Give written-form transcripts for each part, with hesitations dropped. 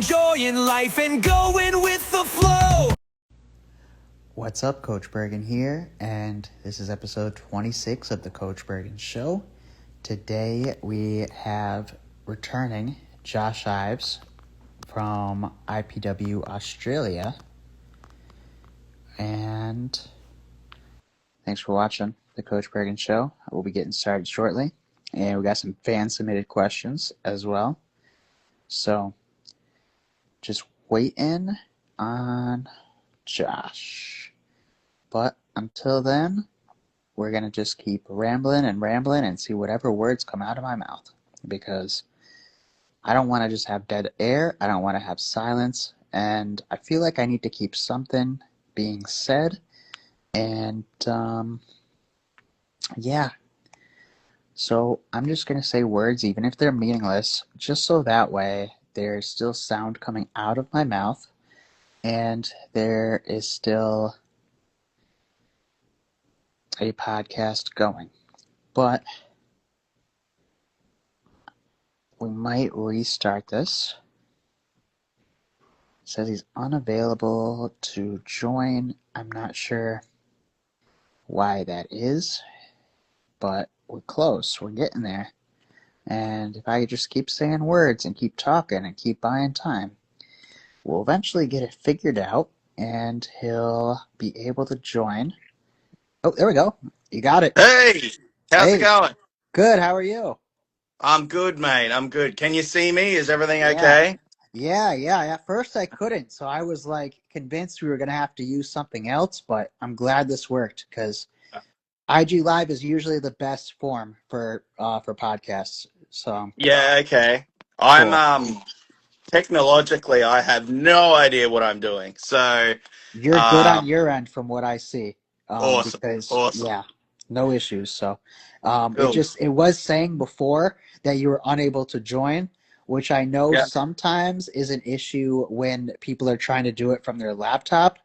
enjoying life and going with the flow. What's up, Coach Bergen here, and this is episode 26 of the Coach Bergen Show. Today we have returning Josh Ives from IPW Australia, and thanks for watching the Coach Bergen Show. We'll be getting started shortly, and we got some fan-submitted questions as well. So just waiting on Josh. But until then, we're going to just keep rambling and see whatever words come out of my mouth. Because I don't want to just have dead air. I don't want to have silence. And I feel like I need to keep something being said. And, yeah. So I'm just going to say words, even if they're meaningless, just so that way there's still sound coming out of my mouth. And there is still a podcast going. But we might restart this. It says he's unavailable to join. I'm not sure why that is, but we're close. We're getting there. And if I just keep saying words and keep talking and keep buying time, we'll eventually get it figured out and he'll be able to join. Oh, there we go. You got it. Hey, how's it Hey, going? good. How are you? I'm good, mate. I'm good. Can you see me? Is everything Yeah. okay? Yeah. At first I couldn't, so I was like convinced we were gonna have to use something else, but I'm glad this worked because IG Live is usually the best form for podcasts. So Yeah, okay. I'm cool. technologically I have no idea what I'm doing. So, You're good on um your end from what I see. awesome. Because Awesome. yeah, no issues. So Cool. it was saying before that you were unable to join, which I know Yeah. sometimes is an issue when people are trying to do it from their laptop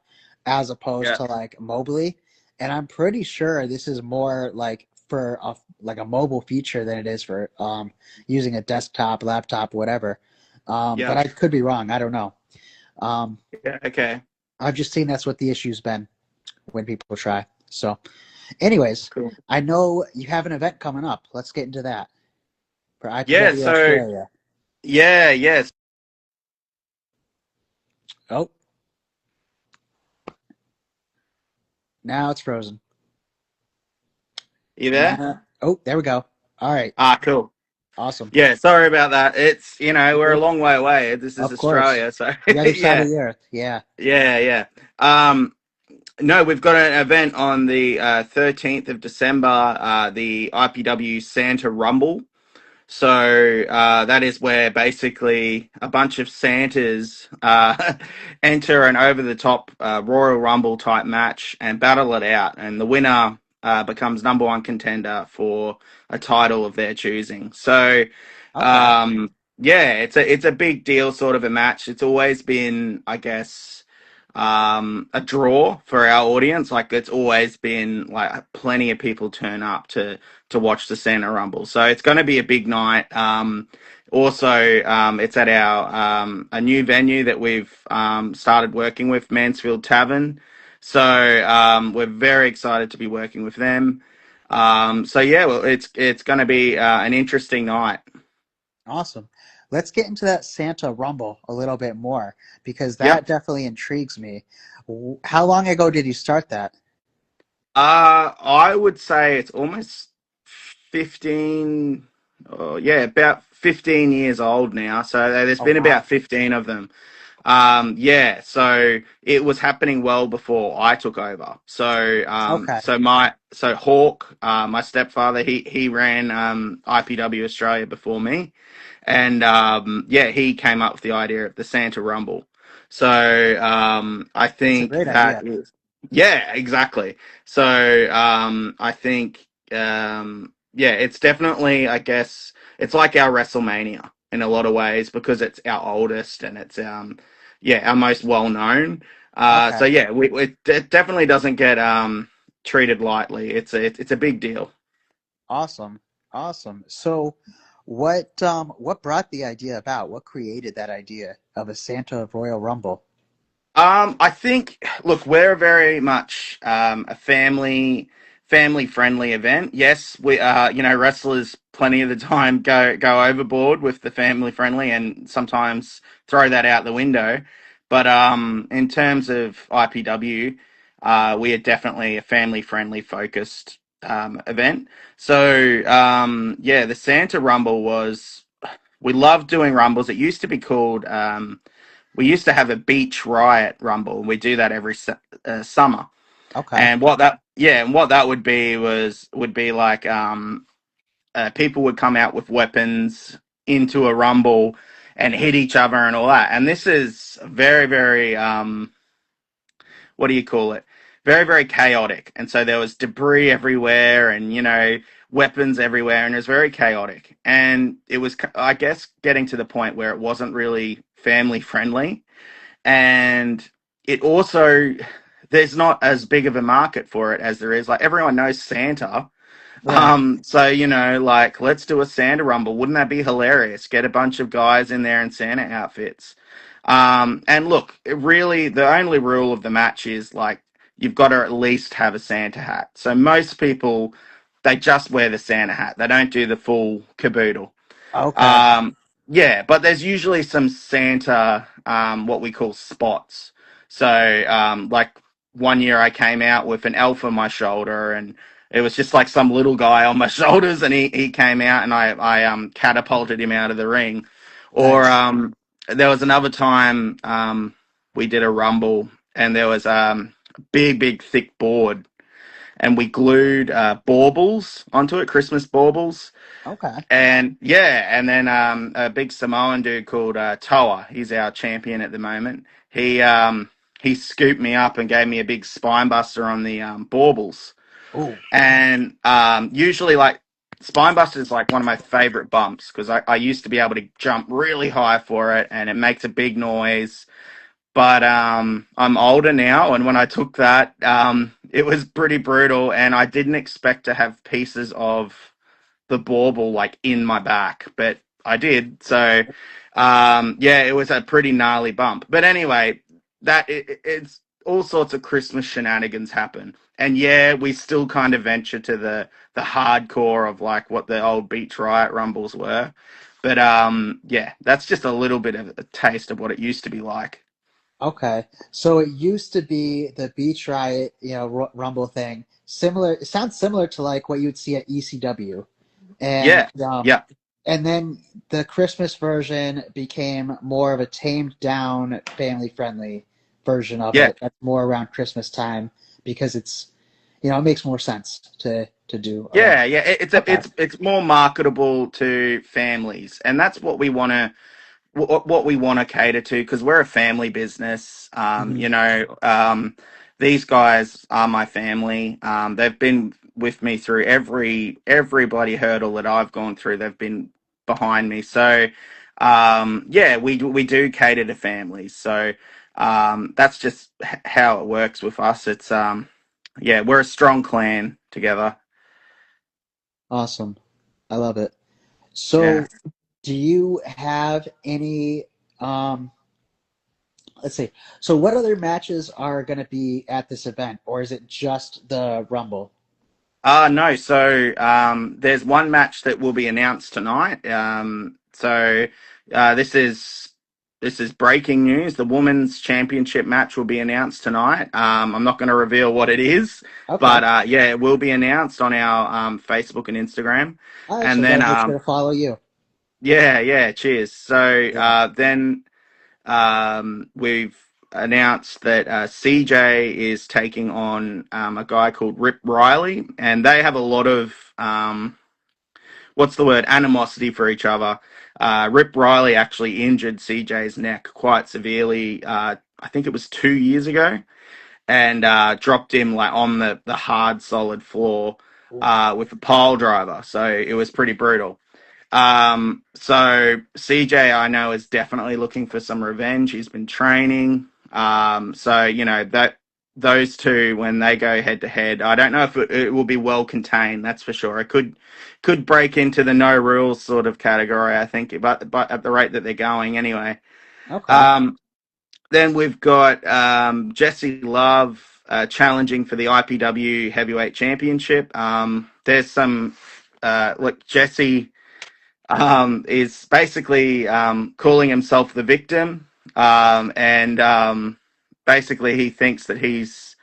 as opposed Yeah. to like mobily. And I'm pretty sure this is more like for a mobile feature than it is for using a desktop, laptop, whatever. But Yeah. I could be wrong. I don't know. Um, Yeah, okay. I've just seen that's what the issue's been when people try. So, anyways, Cool. I know you have an event coming up. Let's get into that for Yeah, IPW so Australia. yes. Oh, now it's frozen. You there? Now, oh, there we go. All right, Cool. awesome. Yeah, sorry about that. It's, we're a Good. long way away. This is Of course, Australia, so the other side of yeah. the earth. Yeah. Yeah. Um No, we've got an event on the 13th of December, the IPW Santa Rumble. So that is where basically a bunch of Santas enter an over-the-top Royal Rumble type match and battle it out, and the winner becomes number one contender for a title of their choosing. So Okay. yeah, it's a big deal, sort of a match. It's always been, I guess, a draw for our audience. Like it's always been like plenty of people turn up to watch the Santa Rumble. So it's going to be a big night. Also, it's at our a new venue that we've started working with, Mansfield Tavern. So we're very excited to be working with them. So yeah, well, it's going to be an interesting night. Awesome. Let's get into that Santa Rumble a little bit more because that Yep. definitely intrigues me. How long ago did you start that? I would say it's almost 15, oh, yeah, about 15 years old now. So there's Oh, been wow. about 15 of them. Yeah, so it was happening well before I took over. So, Okay. so Hawk, my stepfather, he ran IPW Australia before me, and yeah, he came up with the idea of the Santa Rumble. So, I That's a think great that idea. is, yeah, exactly. So, I think, yeah, it's definitely, I guess, it's like our WrestleMania in a lot of ways because it's our oldest and it's yeah, our most well known. Okay. So yeah, it definitely doesn't get treated lightly. It's a big deal. Awesome. Awesome. So, what brought the idea about? What created that idea of a Santa Royal Rumble? I think, look, we're very much a family friendly event. Yes, we wrestlers plenty of the time go overboard with the family friendly and sometimes throw that out the window. But in terms of IPW, we are definitely a family friendly focused event. So yeah, the Santa Rumble was, we loved doing rumbles. It used to be called we used to have a beach riot rumble. We do that every summer, Okay. and what that would be like people would come out with weapons into a rumble and hit each other and all that. And this is very what do you call it? Very chaotic. And so there was debris everywhere, and weapons everywhere, and it was very chaotic. And it was, I guess, getting to the point where it wasn't really family friendly, and it also, there's not as big of a market for it as there is, like, everyone knows Santa. Right. So like, let's do a Santa Rumble. Wouldn't that be hilarious? Get a bunch of guys in there in Santa outfits. And look, really, the only rule of the match is, like, you've got to at least have a Santa hat. So most people, they just wear the Santa hat. They don't do the full caboodle. Okay. Um, yeah, but there's usually some Santa, what we call spots. So, like, one year I came out with an elf on my shoulder, and it was just like some little guy on my shoulders, and he came out, and I catapulted him out of the ring. Or Nice. there was another time we did a rumble, and there was a big thick board, and we glued baubles onto it, Christmas baubles. Okay. And yeah, and then a big Samoan dude called Toa. He's our champion at the moment. He scooped me up and gave me a big spine buster on the baubles. Oh. And usually, like, spine buster is like one of my favorite bumps because I used to be able to jump really high for it, and it makes a big noise. But I'm older now, and when I took that, it was pretty brutal, and I didn't expect to have pieces of the bauble like in my back, but I did. So yeah, it was a pretty gnarly bump. But anyway, it's all sorts of Christmas shenanigans happen. And yeah, we still kind of venture to the hardcore of, like, what the old Beach Riot rumbles were. But yeah, that's just a little bit of a taste of what it used to be like. Okay. So it used to be the Beach Riot, Rumble thing. Similar. It sounds similar to like what you would see at ECW, and Yeah, yeah, and then the Christmas version became more of a tamed down, family friendly version of yeah. it. That's more around Christmas time because it makes more sense to do around. Yeah, Okay. it's more marketable to families, and that's what we want to cater to, because we're a family business. Hmm. These guys are my family. They've been with me through every bloody hurdle that I've gone through. They've been behind me. So, yeah, we do cater to families. So, that's just how it works with us. It's yeah, we're a strong clan together. Awesome. I love it. Yeah. So, do you have any um let's see. So what other matches are going to be at this event, or is it just the Rumble? No. So there's one match that will be announced tonight. So this is breaking news. The women's championship match will be announced tonight. I'm not going to reveal what it is, Okay. but yeah, it will be announced on our Facebook and Instagram. All right, so And we got then to make sure to follow you. yeah, cheers. So Yeah. then we've announced that CJ is taking on a guy called Rip Riley, and they have a lot of what's the word, animosity for each other. Rip Riley actually injured CJ's neck quite severely. I think it was 2 years ago, and dropped him, like, on the hard solid floor Ooh. with a pile driver. So it was pretty brutal. So CJ, I know, is definitely looking for some revenge. He's been training. So that those two when they go head to head. I don't know if it will be well contained. That's for sure. It could break into the no rules sort of category. I think, but at the rate that they're going, anyway. Okay. Um, then we've got Jesse Love challenging for the IPW Heavyweight Championship. There's some look Jesse is basically calling himself the victim, and basically he thinks that he's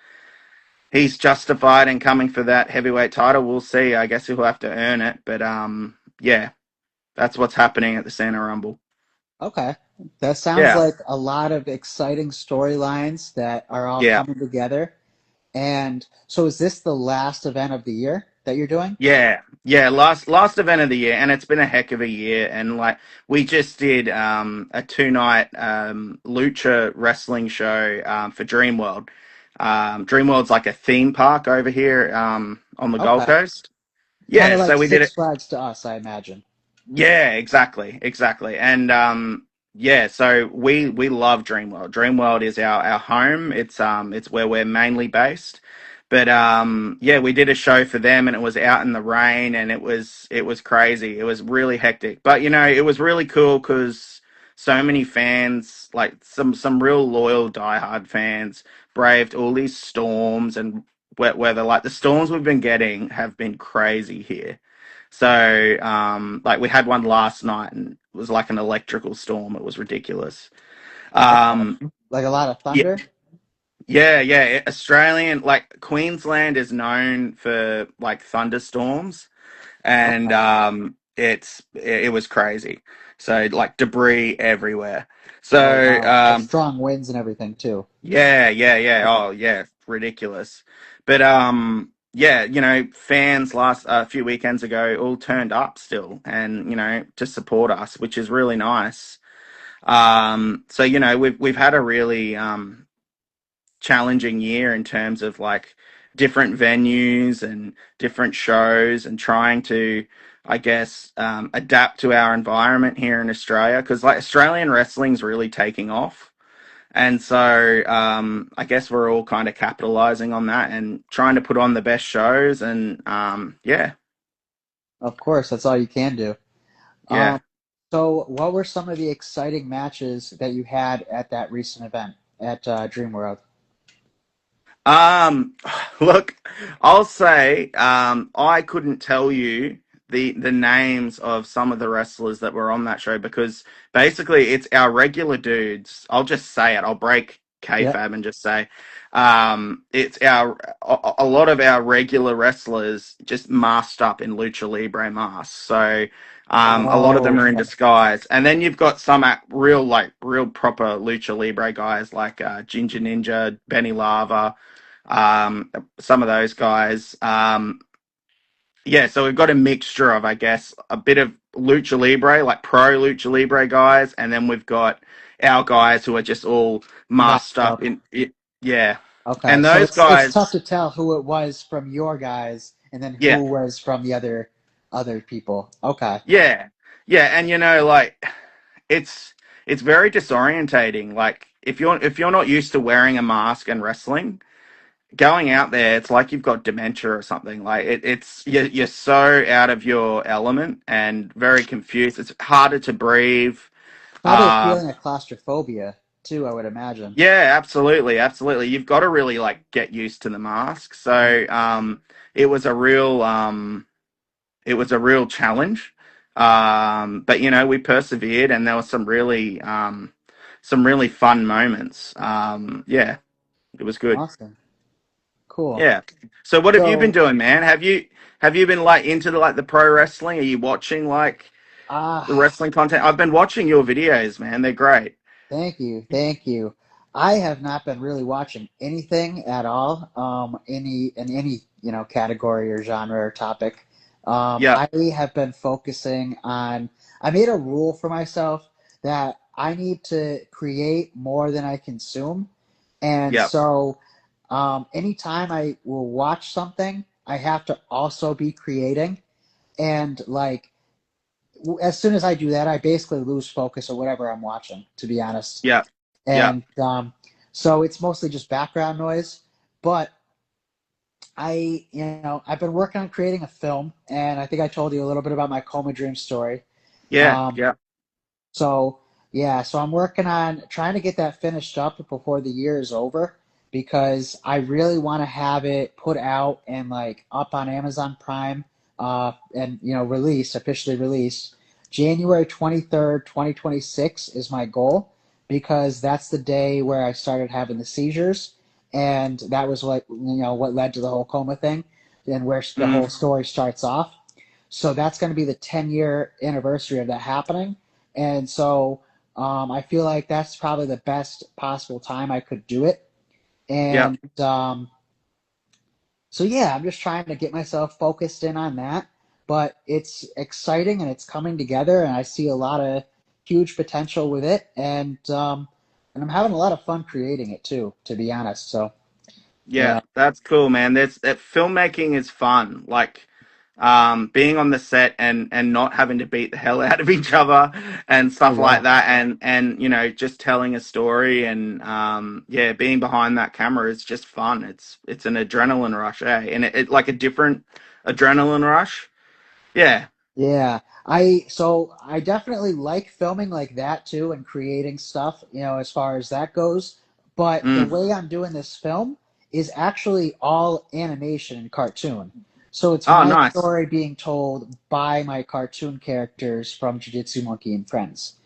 justified in coming for that heavyweight title. We'll see. I guess he'll have to earn it, but yeah, that's what's happening at the Santa Rumble. Okay. That sounds Yeah, like a lot of exciting storylines that are all yeah. coming together. And so is this the last event of the year that you're doing? Yeah, yeah, last event of the year, and it's been a heck of a year. And like we just did a 2 night lucha wrestling show for Dreamworld. Dreamworld's like a theme park over here on the Gold Okay. Coast. Kind Yeah, of like so we did it. Six Flags to us, I imagine. Yeah, exactly. And yeah, so we love Dreamworld. Dreamworld is our home. It's where we're mainly based. But yeah, we did a show for them and it was out in the rain and it was crazy. It was really hectic. But you know, it was really cool cuz so many fans, like some real loyal diehard fans braved all these storms and wet weather. Like the storms we've been getting have been crazy here. So, like we had one last night and it was like an electrical storm. It was ridiculous. Okay. Um, Like a lot of yeah, thunder? yeah. Australian, like Queensland is known for like thunderstorms and Okay. it was crazy. So like debris everywhere. Oh, So wow. Like strong winds and everything too. yeah. Okay. Oh, yeah, ridiculous. But yeah, you know, fans last a few weekends ago all turned up still, and you know, to support us, which is really nice. So you know, we've had a really challenging year in terms of like different venues and different shows, and trying to, I guess, adapt to our environment here in Australia because like Australian wrestling's really taking off. And so I guess we're all kind of capitalizing on that and trying to put on the best shows. And yeah, Of course, that's all you can do. yeah. Um, so what were some of the exciting matches that you had at that recent event at Dreamworld? Um, look, I'll say I couldn't tell you the names of some of the wrestlers that were on that show because basically it's our regular dudes. I'll just say it. I'll break Yep. kayfabe and just say it's a lot of our regular wrestlers just masked up in lucha libre masks. So a lot of them Oh, are in disguise, and then you've got some real proper lucha libre guys like Ginger Ninja, Benny Lava, um, some of those guys. Yeah, so we've got a mixture of, I guess, a bit of lucha libre, like pro lucha libre guys, and then we've got our guys who are just all masked masked up up. in it. Yeah, Okay, and so those it's tough guys, to tell who it was from your guys and then yeah, who was from the other people. Okay. yeah, yeah, and you know, like it's it's very disorientating. Like if you're not used to wearing a mask and wrestling, going out there, it's like you've got dementia or something. Like it's you're so out of your element and very confused. It's harder to breathe. Probably a Uh, feeling of claustrophobia too, I would imagine. yeah, absolutely. You've got to really like get used to the mask. So it was a real challenge. But you know, we persevered, and there were some really fun moments. Yeah, it was good. Awesome. Cool. Yeah. So what have you been So, doing, man? Have you been like into the pro wrestling? Are you watching like the ah, wrestling content? I've been watching your videos, man. They're great. thank you, thank you. I have not been really watching anything at all, any category or genre or topic. Yep. I have been focusing on. I made a rule for myself that I need to create more than I consume, and Yep. so anytime I will watch something, I have to also be creating, and like as soon as I do that, I basically lose focus of whatever I'm watching, to be honest. Yep. Yep. And so it's mostly just background noise. But I've been working on creating a film, and I think I told you a little bit about my coma dream story. Yeah, Um, yeah, so yeah, so I'm working on trying to get that finished up before the year is over because I really want to have it put out and like up on Amazon Prime, and officially released January 23rd, 2026 is my goal because that's the day where I started having the seizures, and that was what led to the whole coma thing and where the mm, whole story starts off. So that's going to be the 10-year anniversary of that happening. And so I feel like that's probably the best possible time I could do it. yeah, And so, yeah, I'm just trying to get myself focused in on that. But it's exciting and it's coming together, and I see a lot of huge potential with it. And I'm having a lot of fun creating it too, to be honest. So, yeah. yeah. That's cool, man. That filmmaking is fun. Like, being on the set and not having to beat the hell out of each other and Oh, stuff like yeah. that, and just telling a story and yeah, being behind that camera is just fun. It's an adrenaline rush, eh? And it like a different adrenaline rush. Yeah. Yeah, I definitely like filming like that too and creating stuff, as far as that goes. But the Mm. way I'm doing this film is actually all animation and cartoon. So it's Oh, my nice. story being told by my cartoon characters from Jiu-Jitsu Monkey and Friends.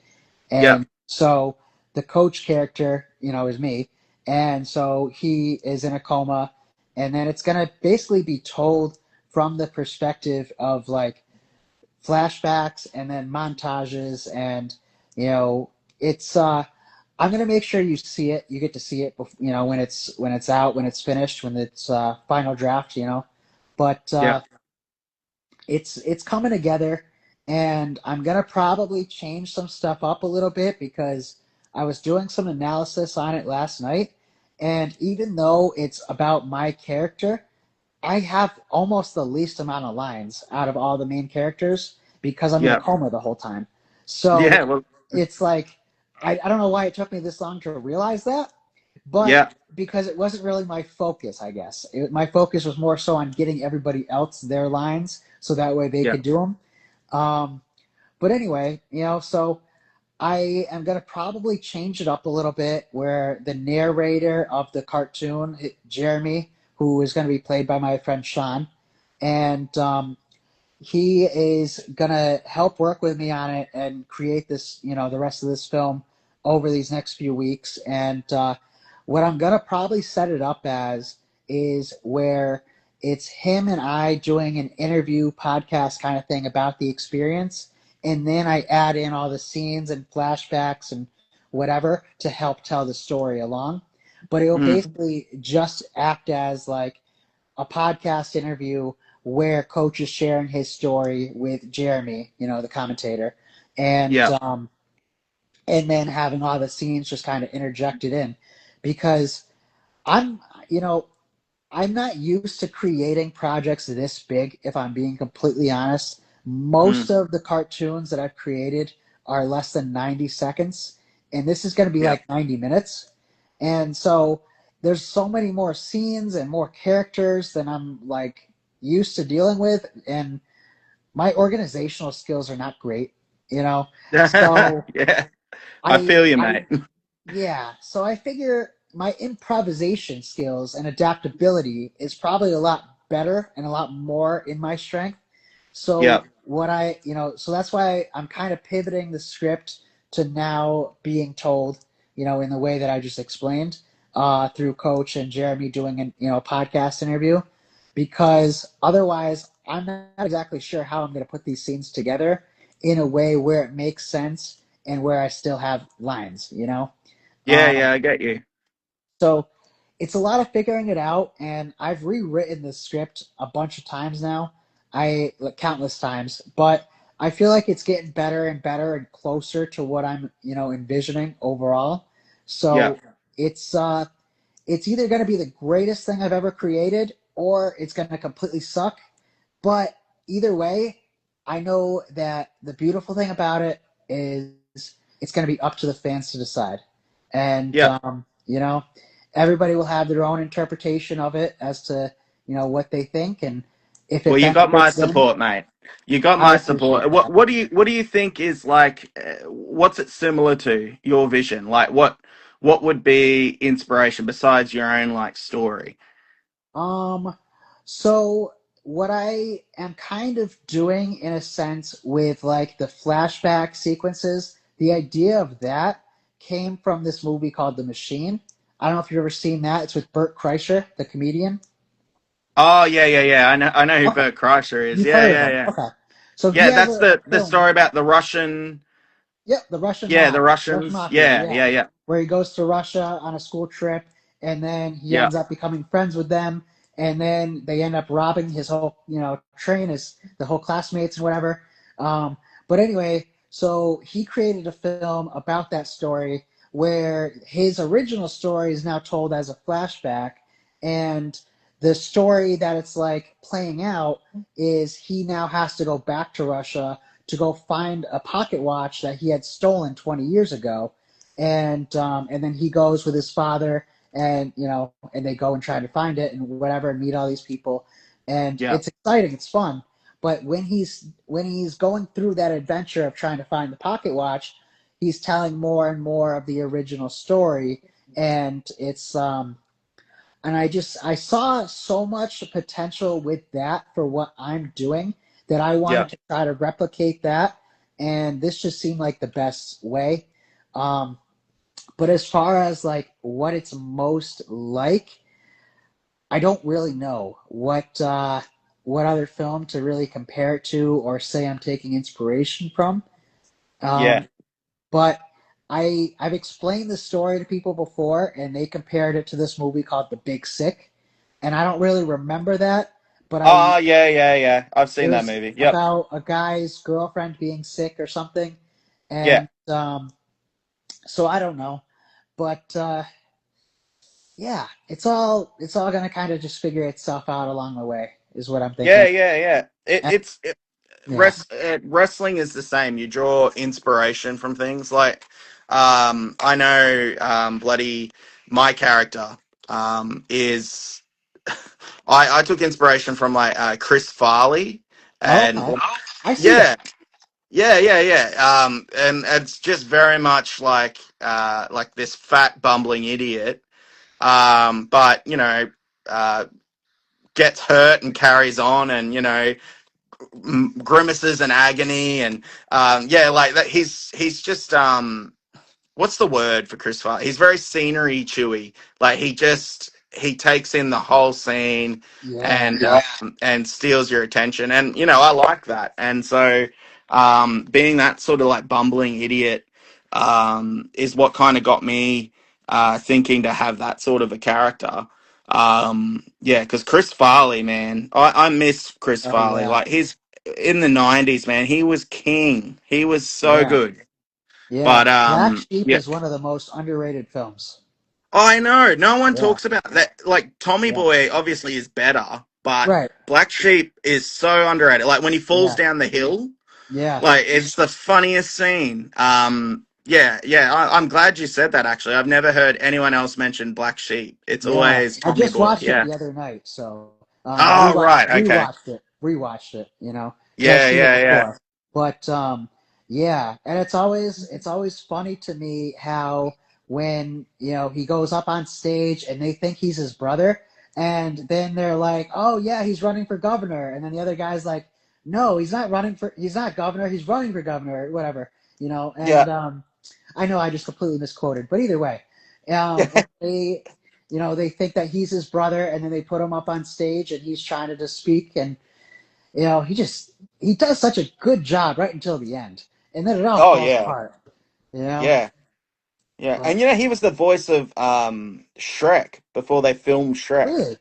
Yep. And so the coach character, is me. And so he is in a coma, and then it's gonna basically be told from the perspective of like flashbacks and then montages, and it's I'm gonna make sure you see it, you get to see it when it's out, when it's finished, when it's final draft, but Yep. it's coming together, and I'm gonna probably change some stuff up a little bit because I was doing some analysis on it last night, and even though it's about my character, I have almost the least amount of lines out of all the main characters because I'm in a Yep. coma the whole time. So Yeah. Well. it's like, I don't know why it took me this long to realize that, but Yeah. because it wasn't really my focus, I guess. My focus was more so on getting everybody else their lines so that way they Yeah. could do them. Um, but anyway, so I am going to probably change it up a little bit where the narrator of the cartoon, Jeremy, who is going to be played by my friend Sean, and he is going to help work with me on it and create this, the rest of this film over these next few weeks. And what I'm going to probably set it up as is where it's him and I doing an interview podcast kind of thing about the experience. And then I add in all the scenes and flashbacks and whatever to help tell the story along. But it will Mm. basically just act as like a podcast interview where Coach is sharing his story with Jeremy, the commentator, and Yeah. um, and then having all the scenes just kind of interjected in, because I'm, you know, I'm not used to creating projects this big, if I'm being completely honest. Mm. Most of the cartoons that I've created are less than 90 seconds, and this is going to be Yeah. like 90 minutes. And so there's so many more scenes and more characters than I'm like used to dealing with, and my organizational skills are not great, you know. So Yeah. I I feel you, I mate. yeah, so I figure my improvisation skills and adaptability is probably a lot better and a lot more in my strength. So Yep. so that's why I'm kind of pivoting the script to now being told, in the way that I just explained, through Coach and Jeremy doing an podcast interview, because otherwise I'm not exactly sure how I'm going to put these scenes together in a way where it makes sense and where I still have lines. Yeah. Um, Yeah. I get you. so it's a lot of figuring it out, and I've rewritten the script a bunch of times now. Like, countless times, but I feel like it's getting better and better and closer to what I'm, envisioning overall. Yeah. So it's either going to be the greatest thing I've ever created or it's going to completely suck. But either way, I know that the beautiful thing about it is it's going to be up to the fans to decide. And Yeah. everybody will have their own interpretation of it as to what they think, and if Well, it you got my benefits them, support, mate. You got I my support. appreciate that. What do you think is like? What's it similar to your vision? Like what would be inspiration besides your own like story? Um, so what I am kind of doing in a sense with like the flashback sequences, the idea of that came from this movie called The Machine. I don't know if you've ever seen that. It's with Burt Kreischer, the comedian. Oh yeah, yeah, yeah. I know who Okay, Bert Kreischer is. you've Yeah, heard of yeah, him. yeah. Okay, so he Yeah, has that's a the film. story about the Russian. Yep, the Russian Yeah, the mob, Russian Russians. mafia, Yeah, yeah. yeah, yeah, Where he goes to Russia on a school trip, and then he yeah, ends up becoming friends with them, and then they end up robbing his whole, train, his the whole classmates and whatever. Um, but anyway, so he created a film about that story where his original story is now told as a flashback, and the story that it's like playing out is he now has to go back to Russia to go find a pocket watch that he had stolen 20 years ago, and then he goes with his father, and they go and try to find it and whatever, and meet all these people, and yeah, it's exciting, it's fun. But when he's going through that adventure of trying to find the pocket watch, he's telling more and more of the original story, and I saw so much potential with that for what I'm doing that I yeah, wanted to try to replicate that, and this just seemed like the best way. Um, but as far as like what it's most like, I don't really know what other film to really compare it to or say I'm taking inspiration from. yeah. Um, but I've explained the story to people before, and they compared it to this movie called The Big Sick, and I don't really remember that, but Oh yeah, yeah, yeah. I've it seen that was movie. Yep. about a guy's girlfriend being sick or something, Yeah. and so I don't know, but yeah, it's all gonna kind of just figure itself out along the way, is what I'm Yeah, thinking. yeah, yeah. And, yeah. Wrestling is the same. You draw inspiration from things like, I know, bloody my character, is I took inspiration from like Chris Farley Oh, and okay. I see that. yeah, yeah, yeah, yeah. And it's just very much like this fat bumbling idiot, but uh, gets hurt and carries on, and grimaces and agony, and yeah, like that. He's just what's the word for Chris Farley? He's very scenery chewy. Like he takes in the whole scene Yeah. and steals your attention. And I like that. And so being that sort of like bumbling idiot is what kind of got me thinking to have that sort of a character. Yeah, because Chris Farley, man, I miss Chris Oh Farley. yeah. Like he's in the '90s, man. He was king. He was so Yeah. good. Yeah. But Black Sheep yeah, is one of the most underrated films. I know no one Yeah. talks about that. Like Tommy Yeah. Boy obviously is better, but Right. Black Sheep is so underrated. Like when he falls Yeah. down the hill, Yeah. like it's the funniest scene. Yeah, yeah. I'm glad you said that. Actually, I've never heard anyone else mention Black Sheep. It's Yeah. always I Tommy just Boy. watched it Yeah. the other night, so I Oh right. Okay. rewatched it, because I've Yeah, seen it yeah, yeah. before. But yeah, and it's always funny to me how when he goes up on stage and they think he's his brother, and then they're like, "Oh yeah, he's running for governor," and then the other guy's like, "No, he's not governor, he's running for governor, or whatever," Yeah. and I know I just completely misquoted, but either way, and they think that he's his brother, and then they put him up on stage, and he's trying to just speak, and he does such a good job right until the end, and then it all Oh falls yeah. apart. You know, Yeah. Yeah. but And he was the voice of Shrek before they filmed Shrek. really,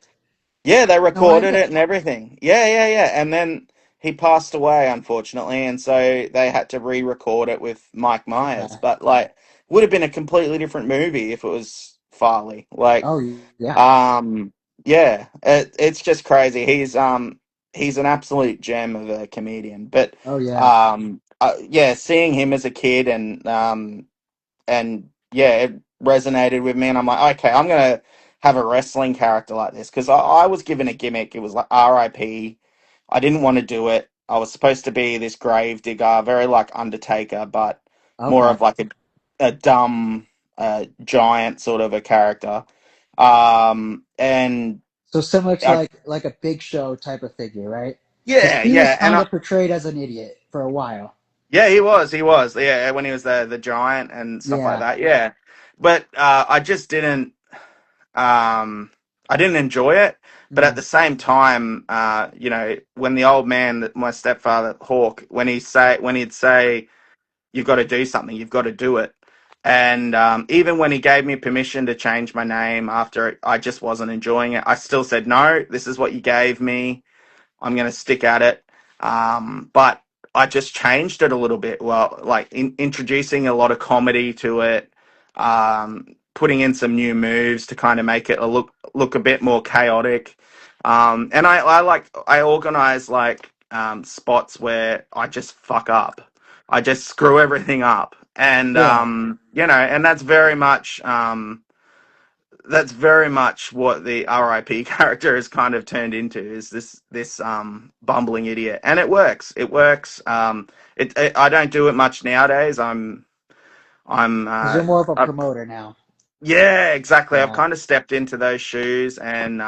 Yeah, they no recorded idea. it and everything. Yeah, yeah, yeah. And then he passed away, unfortunately, and so they had to re-record it with Mike Myers. Okay. But like, would have been a completely different movie if it was Farley. Like, Oh yeah. um, yeah, it's just crazy. He's an absolute gem of a comedian. But Oh yeah. yeah, seeing him as a kid and yeah, it resonated with me, and I'm like, okay, I'm gonna have a wrestling character like this because I was given a gimmick. It was like RIP. I didn't want to do it. I was supposed to be this grave digger, very like Undertaker, but more Okay. of like a dumb giant sort of a character. And So similar to I, like a Big Show type of figure, right? Because yeah, he was yeah, and kind of portrayed as an idiot for a while. yeah, he was, yeah, when he was the giant and stuff like Yeah. that, yeah. But I just didn't, I didn't enjoy it. But at Mm. the same time, when the old man, my stepfather Hawk, when he'd say, "You've got to do something, you've got to do it," and even when he gave me permission to change my name after I just wasn't enjoying it, I still said, "No, this is what you gave me. I'm going to stick at it." But I just changed it a little bit. Well, like introducing a lot of comedy to it, putting in some new moves to kind of make it look a bit more chaotic. And I organize like spots where I just fuck up. I just screw everything up, and Yeah. and that's very much what the RIP character has kind of turned into is this bumbling idiot, and it works. It works. I don't do it much nowadays. I'm Because you're more of a promoter now. yeah, exactly. I've Yeah. kind of stepped into those shoes, and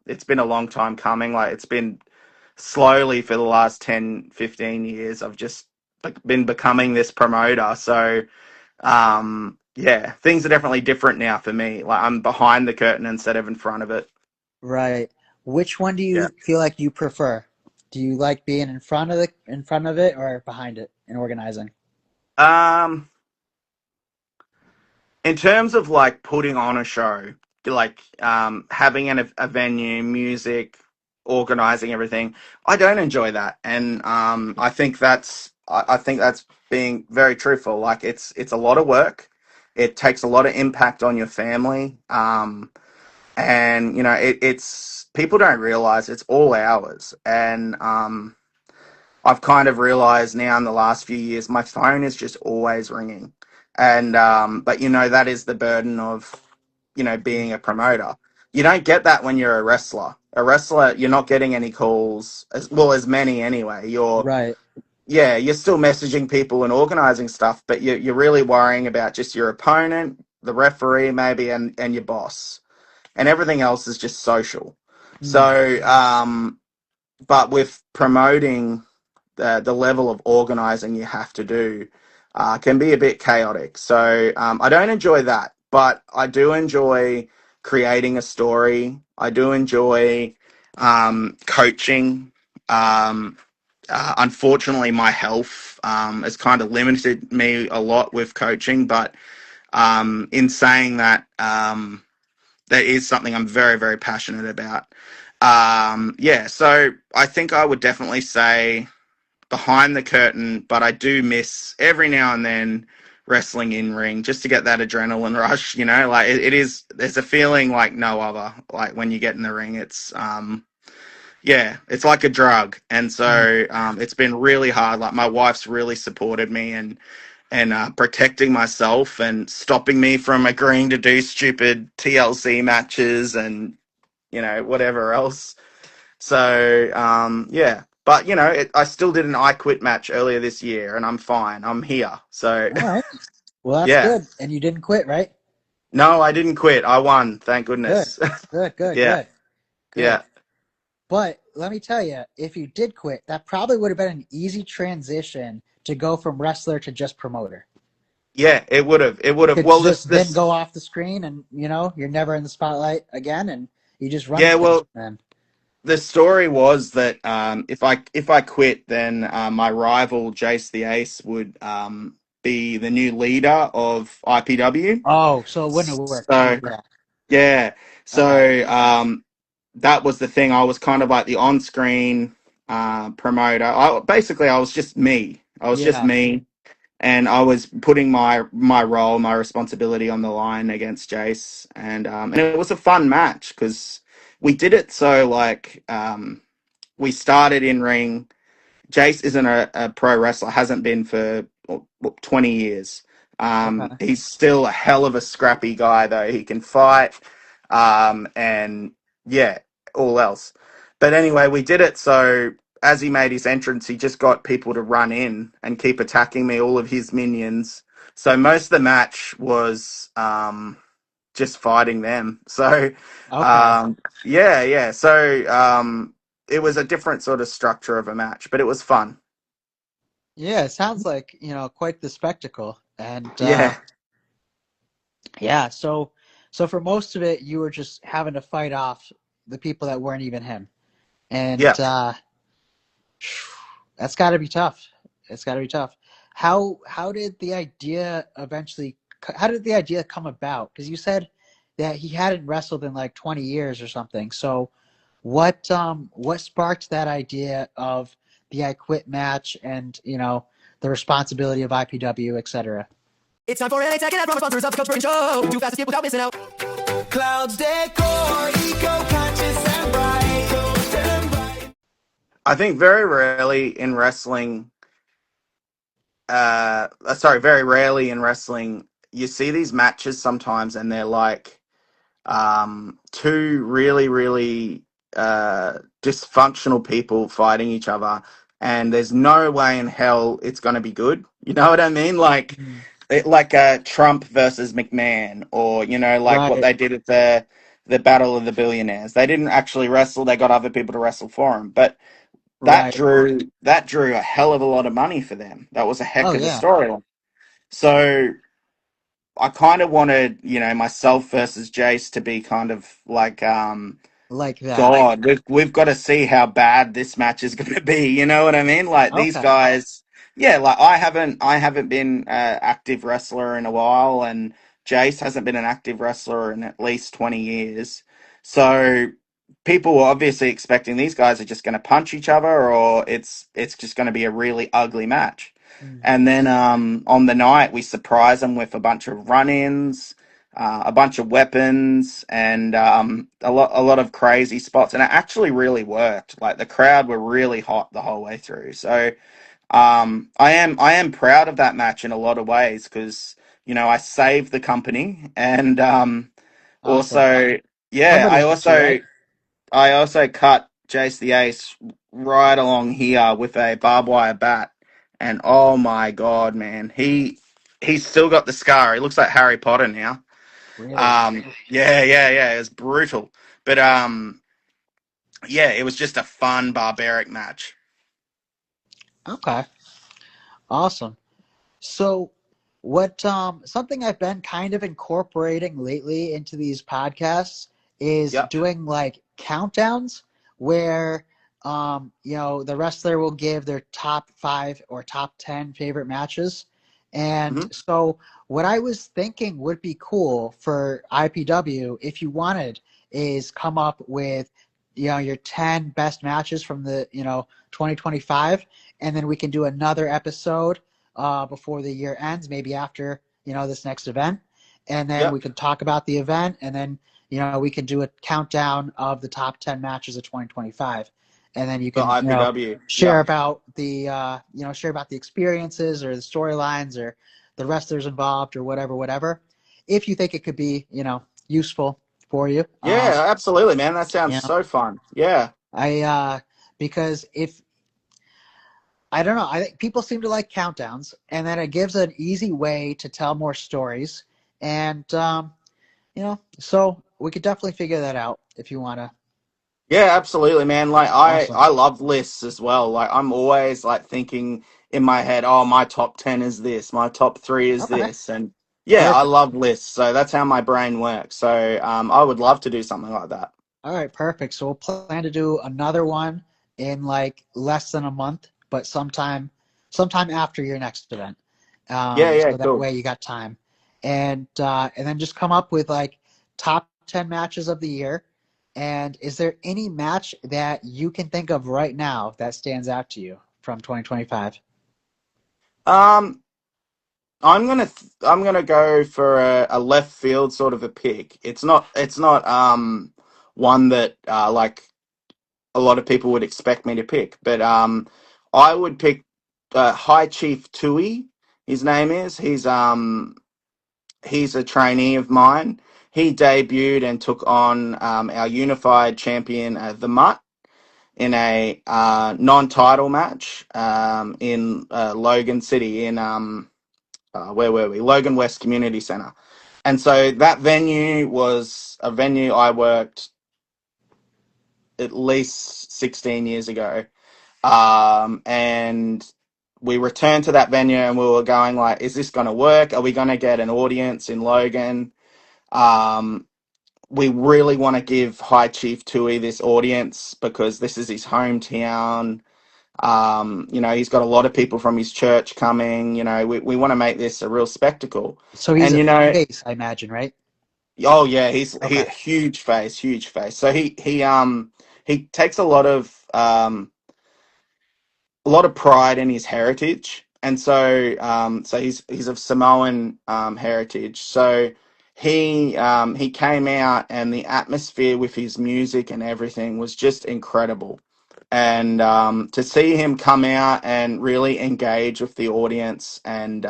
it's been a long time coming. Like it's been slowly for the last 10, 15 years. I've just been becoming this promoter. So yeah, things are definitely different now for me. Like I'm behind the curtain instead of in front of it. Right. Which one do Yeah. you feel like you prefer? Do you like being in front of it or behind it and organizing? Um, in terms of like putting on a show, like having a venue, music, organizing everything, I don't enjoy that, and I think that's being very truthful. Like it's a lot of work. It takes a lot of impact on your family. And it's people don't realize it's all hours, and I've kind of realized now in the last few years my phone is just always ringing, and but that is the burden of being a promoter. You don't get that when you're a wrestler you're not getting any calls as many anyway. Right. You're still messaging people and organizing stuff, but you're really worrying about just your opponent, the referee maybe, and your boss, and everything else is just social. Mm. So, but with promoting, the level of organizing you have to do can be a bit chaotic. So I don't enjoy that, but I do enjoy creating a story. I do enjoy coaching. Um, Unfortunately, my health has kind of limited me a lot with coaching, but in saying that, that is something I'm very, very passionate about. Yeah, so I think I would definitely say behind the curtain, but I do miss every now and then wrestling in ring just to get that adrenaline rush. Like it is. There's a feeling like no other. Like when you get in the ring, it's like a drug, and Mm. so it's been really hard. Like my wife's really supported me and protecting myself and stopping me from agreeing to do stupid TLC matches and whatever else. So yeah, but I still did an I Quit match earlier this year, and I'm fine. I'm here. So All right. Well, that's yeah, good. And you didn't quit, right? no, I didn't quit. I won. Thank Good. goodness. Good, good, Yeah, good, good. yeah, But let me tell you, if you did quit, that probably would have been an easy transition to go from wrestler to just promoter. yeah. It would have. It would You have. could Well, just then go off the screen and, you're never in the spotlight again and you just run yeah. things, Well, man. the story was that if I quit, then my rival Jace the Ace would be the new leader of IPW. Oh, so it wouldn't have worked. So Yeah. yeah, Okay. so that was the thing. I was kind of like the on-screen promoter. I was just me. I was just Yeah. me, and I was putting my role, my responsibility on the line against Jace, and it was a fun match because we did it so like we started in ring. Jace isn't a pro wrestler, hasn't been for 20 years. Okay. He's still a hell of a scrappy guy, though. He can fight. and yeah, all else. But anyway, we did it. So as he made his entrance, he just got people to run in and keep attacking me, all of his minions. So most of the match was just fighting them. So Okay. yeah, yeah. So it was a different sort of structure of a match, but it was fun. Yeah, it sounds like, quite the spectacle. And Yeah, yeah, so for most of it you were just having to fight off the people that weren't even him. And yeah. that's got to be tough. It's got to be tough. How did the idea eventually how did the idea come about? Cuz you said that he hadn't wrestled in like 20 years or something. So what sparked that idea of the I Quit match and, the responsibility of IPW, etc.? It's time for LA Tech and from sponsors of the Coach Bergen Show. Too fast to skip without missing out. Clouds decor, eco-conscious and bright. Coast and bright. I think very rarely in wrestling, very rarely in wrestling, you see these matches sometimes, and they're like two really, really dysfunctional people fighting each other, and there's no way in hell it's going to be good. You know what I mean? Mm. Like Trump versus McMahon, or like what Right, they did at the Battle of the Billionaires. They didn't actually wrestle; they got other people to wrestle for them, but right. that drew a hell of a lot of money for them. That was a heck Oh of a yeah, storyline. So I kind of wanted, myself versus Jace to be kind of like, like that. God, we've got to see how bad this match is going to be. You know what I mean? Like these Okay. guys, yeah. Like I haven't been an active wrestler in a while, and Jace hasn't been an active wrestler in at least 20 years. So people were obviously expecting these guys are just going to punch each other, or it's just going to be a really ugly match. Mm. And then on the night, we surprise them with a bunch of run-ins, a bunch of weapons, and a lot of crazy spots. And it actually really worked. Like the crowd were really hot the whole way through. So I am proud of that match in a lot of ways because I saved the company, and Awesome. also yeah, Somebody had to, right? I also cut Jace the Ace right along here with a barbed wire bat, and oh my god, man, he's still got the scar. He looks like Harry Potter now. Really? Yeah, yeah, yeah. It was brutal, but yeah, it was just a fun barbaric match. Okay. Awesome. So, what something I've been kind of incorporating lately into these podcasts is Yep. doing like countdowns where the wrestler will give their top 5 or top 10 favorite matches. And Hmm. so what I was thinking would be cool for IPW if you wanted is come up with your 10 best matches from the 2025, and then we can do another episode before the year ends, maybe after this next event, and then we Yep. can talk about the event, and then we can do a countdown of the top 10 matches of 2025, and then you For can IPW. share Yep. about the share about the experiences or the storylines or the wrestlers involved or whatever, if you think it could be useful for you. Yeah, absolutely, man. That sounds You know, so fun. Yeah. I because if I don't know. I think people seem to like countdowns, and then it gives an easy way to tell more stories. And so we could definitely figure that out if you want to. Yeah, absolutely, man. Like I, Awesome. I love lists as well. Like I'm always like thinking in my head, oh, my top 10 is this, my top three is Okay. this, and yeah, I Perfect. love lists. So that's how my brain works. So I would love to do something like that. All right. Perfect. So we'll plan to do another one in like less than a month, but sometime after your next event. Yeah, yeah, So that cool. way you got time, and then just come up with like top 10 matches of the year. And is there any match that you can think of right now that stands out to you from 2025? Um, I'm gonna go for a left field sort of a pick. It's not one that like a lot of people would expect me to pick. But I would pick High Chief Tui. His name is. He's a trainee of mine. he debuted and took on our unified champion, the Mutt, in a non-title match in Logan City in where were we? Logan West Community Centre. And so that venue was a venue I worked at least 16 years ago. And we returned to that venue and we were going like, is this going to work? Are we going to get an audience in Logan? Um, we really want to give High Chief Tui this audience because this is his hometown. He's got a lot of people from his church coming. We want to make this a real spectacle. So he's And a face, I imagine, right? oh yeah, he Okay. huge face, huge face. So he takes a lot of pride in his heritage, and so he's of Samoan heritage. So he came out, and the atmosphere with his music and everything was just incredible. And to see him come out and really engage with the audience, and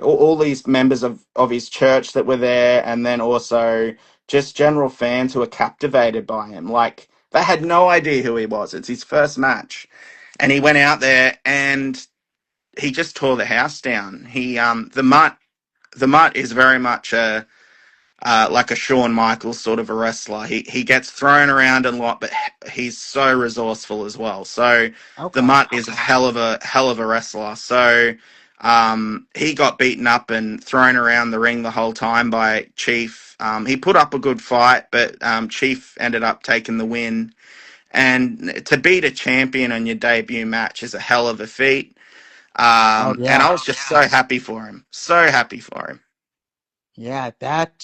all these members of his church that were there, and then also just general fans who were captivated by him, like they had no idea who he was. It's his first match, and he went out there and he just tore the house down. The mutt is very much like a Shawn Michaels sort of a wrestler. He gets thrown around a lot, but he's so resourceful as well. So the Okay. Mutt is a hell of a wrestler. So he got beaten up and thrown around the ring the whole time by Chief. He put up a good fight, but Chief ended up taking the win. And to beat a champion on your debut match is a hell of a feat. Oh And yeah. I was just so happy for him. So happy for him. Yeah, that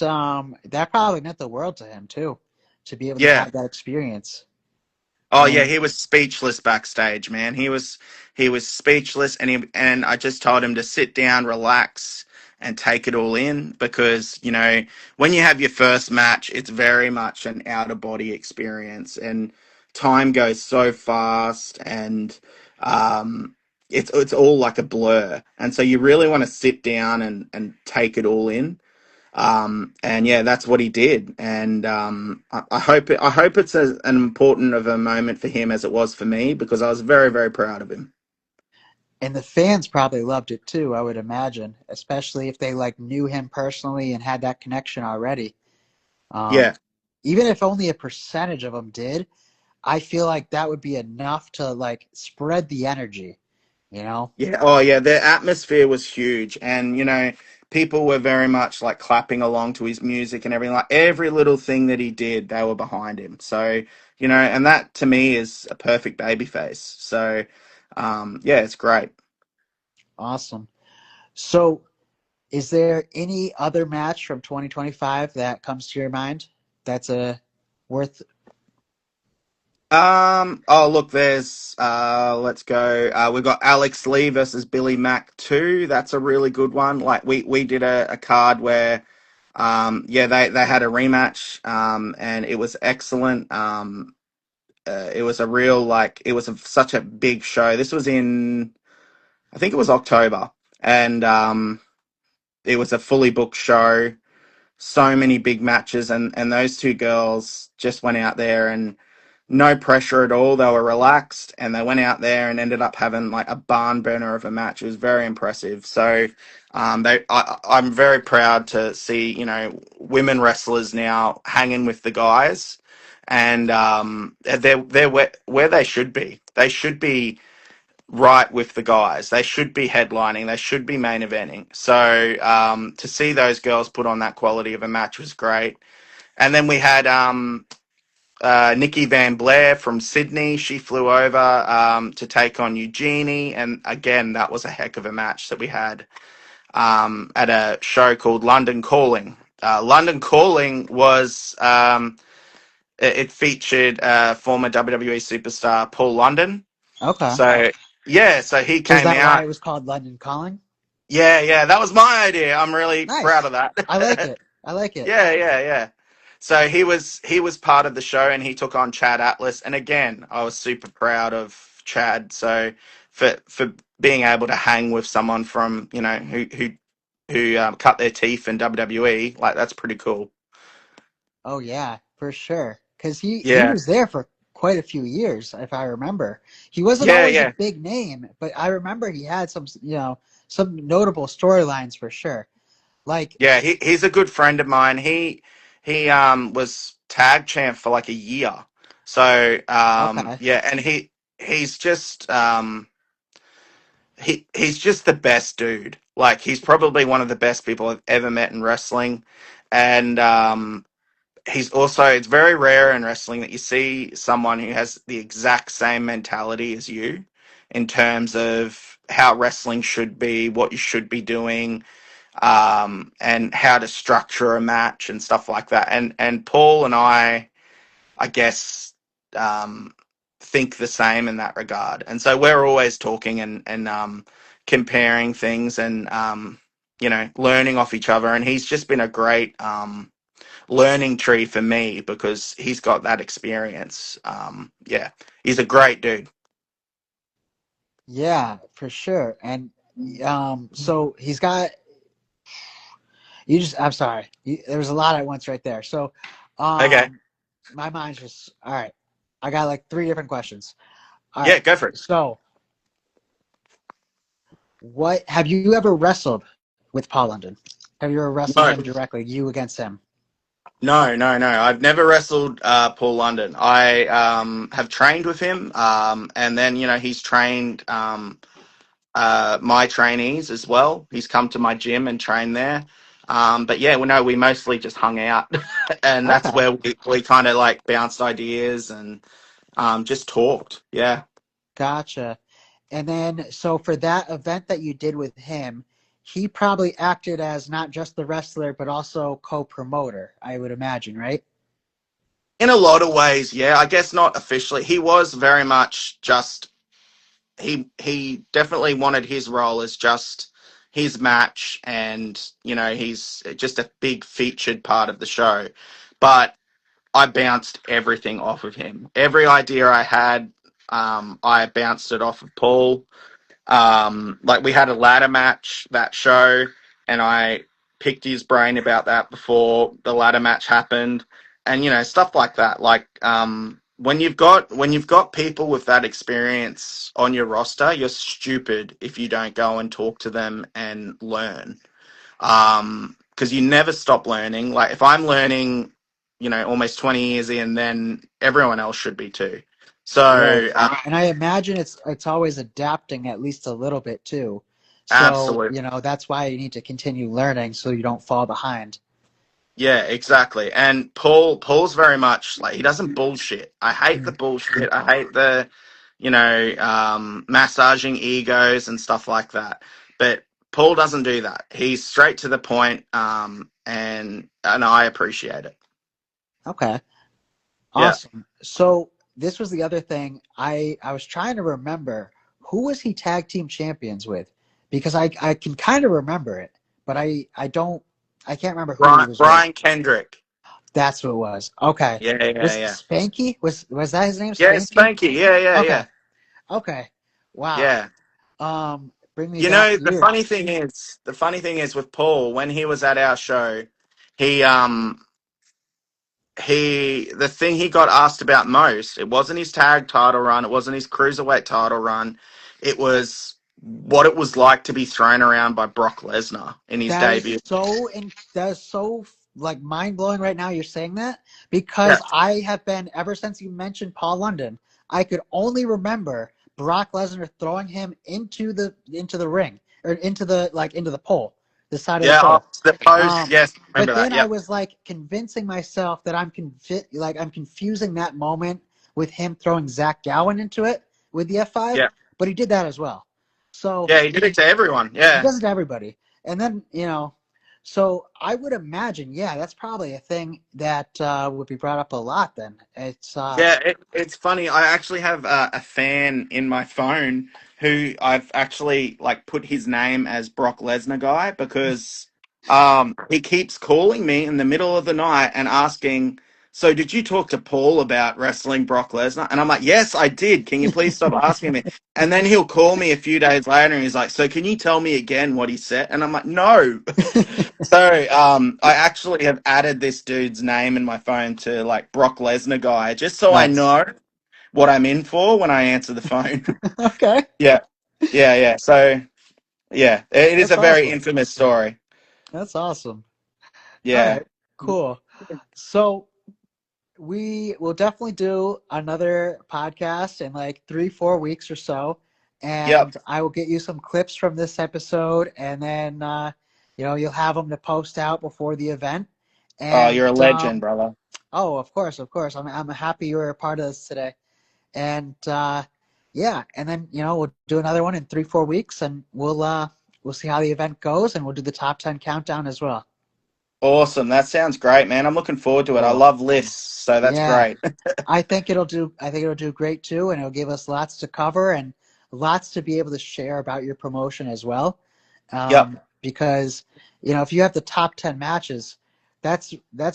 probably meant the world to him too, to be able to Yeah. have that experience. Oh yeah, And he was speechless backstage, man. He was speechless, and I just told him to sit down, relax, and take it all in because when you have your first match, it's very much an out of body experience, and time goes so fast, and um, it's all like a blur, and so you really want to sit down and take it all in. And yeah, that's what he did. And I hope it's an important of a moment for him as it was for me because I was very, very proud of him. and the fans probably loved it too, I would imagine, especially if they like knew him personally and had that connection already. Um, Yeah. Even if only a percentage of them did, I feel like that would be enough to like spread the energy, you know? Yeah. Oh, yeah. The atmosphere was huge, and people were very much like clapping along to his music and everything. Like every little thing that he did, they were behind him. So and that to me is a perfect baby face. So, yeah, it's great. Awesome. So, is there any other match from 2025 that comes to your mind that's a worth? Oh look, there's let's go. We've got Alex Lee versus Billy Mack 2. That's a really good one. Like we did a card where yeah, they had a rematch and it was excellent. It was a real like it was such a big show. This was in I think it was October, and it was a fully booked show. So many big matches, and those two girls just went out there and no pressure at all. They were relaxed and they went out there and ended up having like a barn burner of a match. It was very impressive. So I'm very proud to see women wrestlers now hanging with the guys, and they're where they should be. They should be right with the guys. They should be headlining. They should be main eventing. So to see those girls put on that quality of a match was great. And then we had Nikki Van Blair from Sydney. She flew over to take on Eugenie, and again, that was a heck of a match that we had at a show called London Calling. London Calling was it featured former WWE superstar Paul London. Okay. So yeah, so he So is came that why out. it was called London Calling? Yeah, yeah, that was my idea. I'm really proud Nice. of I like that. it. I like it. Yeah, yeah, yeah. So he was part of the show, and he took on Chad Atlas. And again, I was super proud of Chad. So for being able to hang with someone from who who cut their teeth in WWE. Like that's pretty cool. Oh yeah, for sure. Because he Yeah, was there for quite a few years, if I remember. He wasn't yeah, always a yeah, big name, but I remember he had some, some notable storylines for sure. Like, yeah. He's a good friend of mine. He was tag champ for like a year. So okay, yeah, and he's just he's just the best dude. Like he's probably one of the best people I've ever met in wrestling, and he's also, it's very rare in wrestling that you see someone who has the exact same mentality as you in terms of how wrestling should be, what you should be doing, and how to structure a match and stuff like that. And Paul and I guess, um, think the same in that regard. And so we're always talking and comparing things and learning off each other. And he's just been a great learning tree for me because he's got that experience. Yeah, he's a great dude. yeah, for sure. And so he's got you just. I'm sorry, there was a lot at once right there. So, Okay, um, my mind's just all right. I got like three different questions. All yeah, right, go for it. so what have you ever wrestled with Paul London? Have you ever wrestled No, him directly, you against him? no. I've never wrestled Paul London. I have trained with him, and then he's trained my trainees as well. He's come to my gym and trained there. But yeah, we mostly just hung out, and that's Okay, where we kind of like bounced ideas and just talked. Yeah. gotcha. And then, so for that event that you did with him, he probably acted as not just the wrestler, but also co-promoter, I would imagine, right? In a lot of ways, yeah. I guess not officially. He was very much just he definitely wanted his role as just his match, and he's just a big featured part of the show. But I bounced everything off of him. Every idea I had, I bounced it off of Paul. Like we had a ladder match that show, and I picked his brain about that before the ladder match happened, and stuff like that. Like when you've got people with that experience on your roster, you're stupid if you don't go and talk to them and learn. Because you never stop learning. Like if I'm learning, almost 20 years in, then everyone else should be too. So Right. And I imagine it's always adapting at least a little bit too. So, absolutely. that's why you need to continue learning so you don't fall behind. Yeah, exactly. And Paul's very much like he doesn't bullshit. I hate the Mm. bullshit. I hate the, massaging egos and stuff like that. But Paul doesn't do that. He's straight to the point, and I appreciate it. Okay. Yeah. Awesome. So this was the other thing I was trying to remember who was he tag team champions with because I can kind of remember it, but I can't remember who he was with. Brian Kendrick. That's who it was. Okay. Yeah, yeah, Was yeah. Spanky? Was that his name? Yeah, Spanky? Spanky. Yeah, yeah, Okay. yeah. Okay. Wow. Yeah. Bring me back The years. funny thing is with Paul when he was at our show, he the thing he got asked about most, it wasn't his tag title run, it wasn't his cruiserweight title run, it was what it was like to be thrown around by Brock Lesnar in his debut. That is so like mind blowing right now. You're saying that Yeah, because I have been ever since you mentioned Paul London. I could only remember Brock Lesnar throwing him into the ring or into the pole, the side of the yeah. Oh, pole. the post. Um, Yes, but remember that. then I Yep. was like convincing myself that I'm confusing that moment with him throwing Zach Gowen into it with the F5, Yeah, but he did that as well. So yeah. He did it to everyone. he Yeah, does it to everybody. And then, so I would imagine, yeah, that's probably a thing that would be brought up a lot then. yeah. It's funny. I actually have a fan in my phone who I've actually like put his name as Brock Lesnar guy because he keeps calling me in the middle of the night and asking so did you talk to Paul about wrestling Brock Lesnar? And I'm like, yes, I did. Can you please stop asking me? And then he'll call me a few days later and he's like, so can you tell me again what he said? And I'm like, no. So I actually have added this dude's name in my phone to like Brock Lesnar guy, just so I Nice. know what I'm in for when I answer the phone. Okay. Yeah. Yeah, yeah. So yeah, it is That's a very awesome. infamous story. That's awesome. All Yeah. right. Cool. So we will definitely do another podcast in like 3-4 weeks or so, Yep. and I will get you some clips from this episode, and then you'll have them to post out before the event. Oh, And you're a legend, brother. oh, of course, of course. I'm happy you were a part of this today. And yeah, and then we'll do another one in 3-4 weeks, and we'll see how the event goes, and we'll do the top 10 countdown as well. Awesome. That sounds great, man. I'm looking forward to it. I Cool. love lists, so that's Yeah, great. I think it'll do great too, and it'll give us lots to cover and lots to be able to share about your promotion as well. Yep. Because if you have the top 10 matches, that's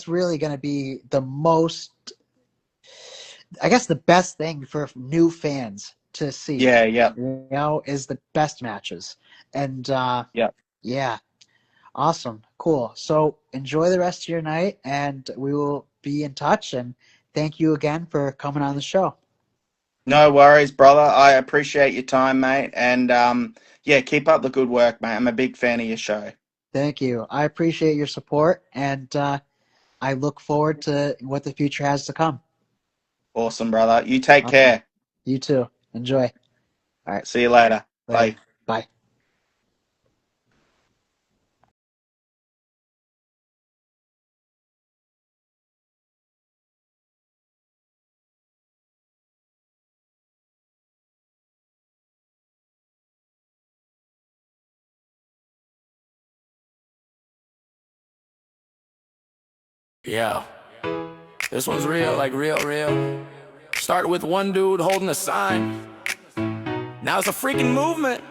really going to be the most, I guess, the best thing for new fans to see. Yeah, yep. Is the best matches, and Yep. yeah, awesome, cool. So enjoy the rest of your night, and we will be in touch. And thank you again for coming on the show. No worries, brother. I appreciate your time, mate. And yeah, keep up the good work, mate. I'm a big fan of your show. Thank you. I appreciate your support, and I look forward to what the future has to come. Awesome, brother. You take Awesome. care. You too. Enjoy. All right. See you later. Later. Bye. Bye. Yeah, this one's real, like real, real. Started with one dude holding a sign. Now it's a freaking movement.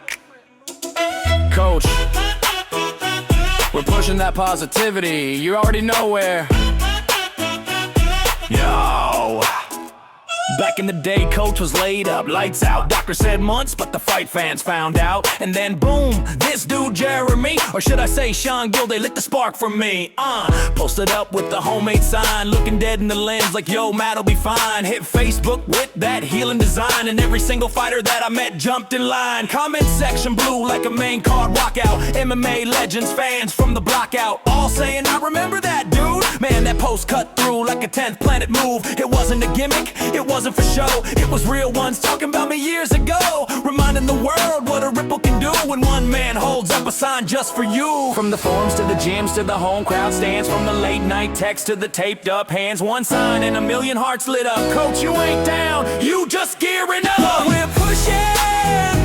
Coach, we're pushing that positivity. You already know where. Yo. Back in the day, coach was laid up, lights out. Doctor said months, but the fight fans found out. And then boom, this dude Jeremy, or should I say Sean Gilday, lit the spark for me. Posted up with the homemade sign, looking dead in the lens like, yo, Matt'll be fine. Hit Facebook with that healing design, and every single fighter that I met jumped in line. Comment section blue like a main card walkout. MMA legends, fans from the block out, all saying I remember that dude. Man, that post cut through like a 10th planet move. It wasn't a gimmick, it wasn't for show. It was real ones talking about me years ago, reminding the world what a ripple can do when one man holds up a sign just for you. From the forums to the gyms to the home crowd stands, from the late night text to the taped up hands, one sign and a million hearts lit up. Coach, you ain't down, you just gearing up. We're pushing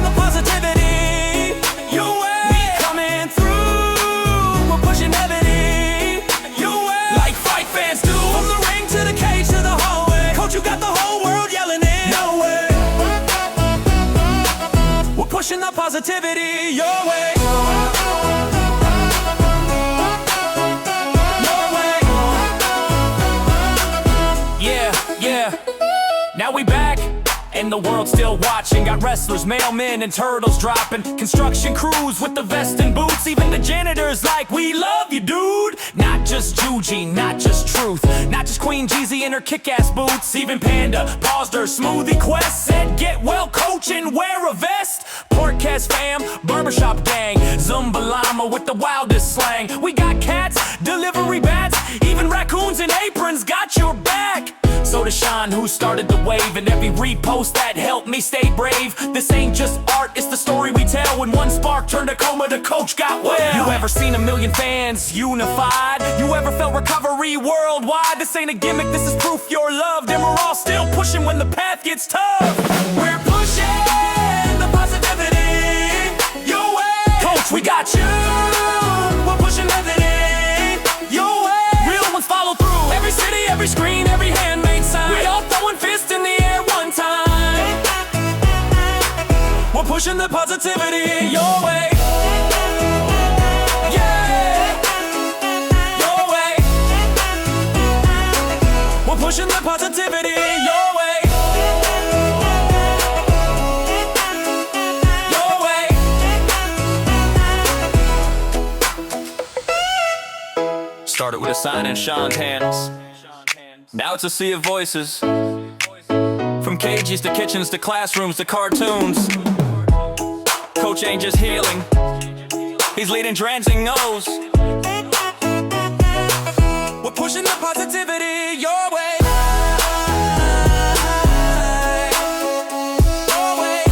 the positivity your way. We coming through, we're pushing heavily your way. Like fight fans do, from the ring to the cage to the hallway. Coach, you got the whole world yelling in no way. We're pushing the positivity your way. Now we back, and the world's still watching. Got wrestlers, mailmen, and turtles dropping. Construction crews with the vest and boots. Even the janitors like, we love you, dude. Not just Juji, not just Truth, not just Queen Jeezy in her kick-ass boots. Even Panda paused her smoothie quest, said get well, coach, and wear a vest. Portcast fam, barbershop gang, Zumba Llama with the wildest slang. We got cats, delivery bats, even raccoons and aprons got your back. So to Sean, who started the wave, and every repost that helped me stay brave. This ain't just art, it's the story we tell. When one spark turned a coma, the coach got well. You ever seen a million fans unified? You ever felt recovery worldwide? This ain't a gimmick, this is proof you're loved. And we're all still pushing when the path gets tough. We're pushing the positivity your way. Coach, we got you. We're pushing everything your way. Real ones follow through. Every city, every screen, every handmade sign. We all throwing fists in the air one time. We're pushing the positivity your way. Yeah, your way. We're pushing the positivity your way. Your way. Started with a sign in Sean's hands. Now it's a sea of voices. From cages to kitchens to classrooms to cartoons. Coach ain't just healing, he's leading Drans and O's. We're pushing the positivity your way. Your way.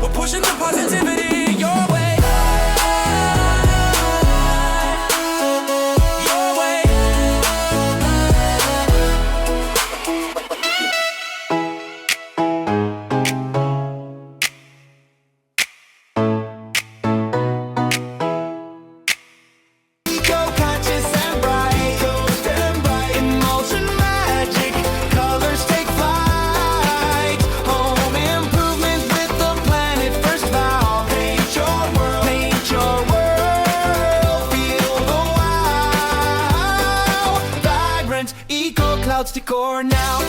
We're pushing the positivity your way. Your way. Eco clouds decor now.